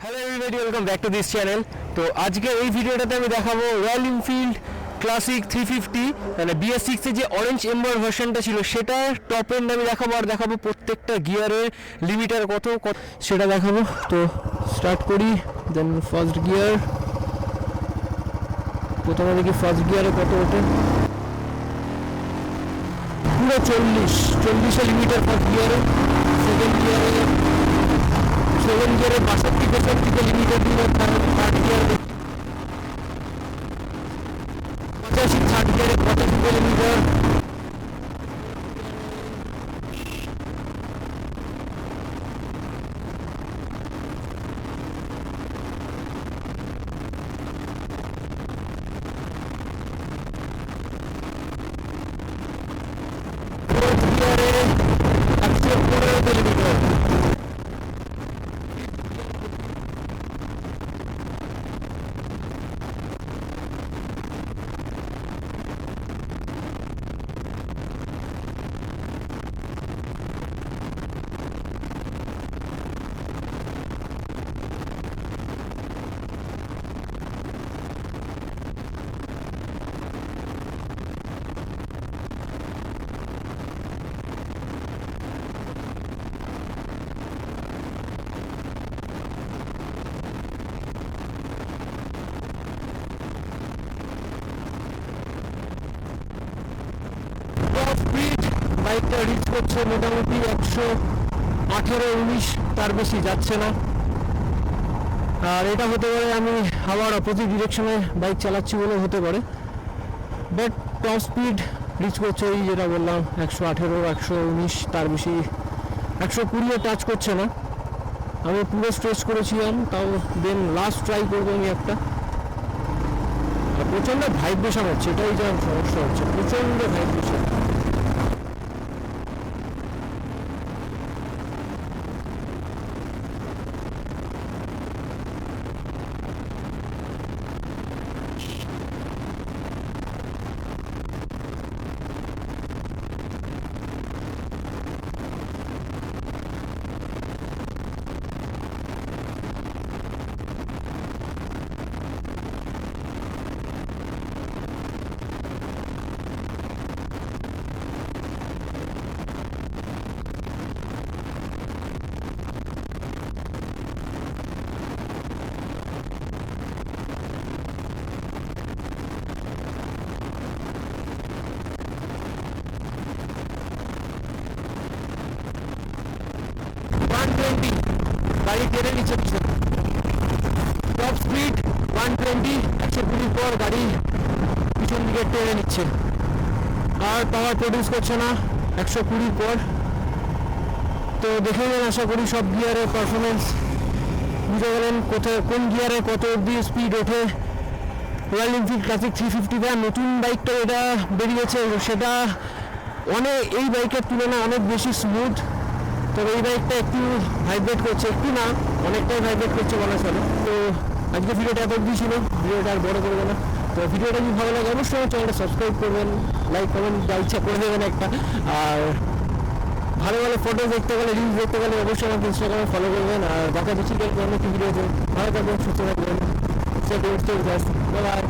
Hello everybody, welcome back to this channel. তো আজকে এই ভিডিওটাতে আমি দেখাবো রয়্যাল এনফিল্ড ক্লাসিক 350 মানে BS6 এর যে অরেঞ্জ এম্বার ভার্সনটা ছিল সেটা টপ এন্ড আমি দেখাবো, আর দেখাবো প্রত্যেকটা গিয়ারের লিমিটার কত সেটা দেখাবো। তো স্টার্ট করি। দেন ফার্স্ট গিয়ার, প্রথমে দেখি ফার্স্ট গিয়ারে কত ওঠে। পুরো 40 লিমিটার ফার্স্ট গিয়ারে। সেকেন্ড গিয়ারে 62% থেকে লিমিটার দিল। থার্ড গিয়ারে 85, থার্ড গিয়ারে 85 লিমিটার। ফোর্থ গিয়ারে 115 লিমিটার। বাইকটা রিচ করছে মোটামুটি 118-19, তার বেশি যাচ্ছে না। আর এটা হতে পারে আমি আবার অপোজিট ডিরেকশনে বাইক চালাচ্ছি বলে হতে পারে, বাট টপ স্পিড রিচ করছে ওই যেটা বললাম 118-119, তার বেশি 120 টাচ করছে না। আমি পুরো স্ট্রেচ করেছিলাম, তাও দেন লাস্ট ট্রাই করবো আমি একটা। প্রচণ্ড ভাইব্রেশন হচ্ছে, এটাই যা সমস্যা হচ্ছে, প্রচণ্ড ভাইব্রেশন। গাড়ি টেনে নিচ্ছে পিছনে। টপ স্পিড 120, 120 পর গাড়ি পিছন দিকে টেনে নিচ্ছে, আর পাওয়ার প্রডিউস করছে না 120 পর। তো দেখে গেলেন আশা করি সব গিয়ারের পারফরমেন্স, বুঝে গেলেন কোথায় কোন গিয়ারে কত অব্দি স্পিড ওঠে রয়্যাল এনফিল্ড ক্লাসিক 350। নতুন বাইকটা এটা বেরিয়েছে, সেটা এই বাইকের তুলনায় অনেক বেশি স্মুথ। তবে এই বাইকটা একটু ভাইব্রেট করছে, একটু না অনেকটাই ভাইব্রেট করছে বলা চলে। তো আজকে ভিডিওটা এত অবধি ছিল, ভিডিওটা আর বড় করবো না। তো ভিডিওটা যদি ভালো লাগে অবশ্যই আমার চ্যানেলটা সাবস্ক্রাইব করবেন, লাইক কমেন্ট যা ইচ্ছা করে দেবেন একটা। আর ভালো ভালো ফটো দেখতে গেলে, রিলস দেখতে গেলে অবশ্যই আমাকে ইনস্টাগ্রামে ফলো করবেন। আর দেখা দিচ্ছি অন্য একটি ভিডিওতে। ভালো থাকবেন, সুস্থ থাকবেন। বাই।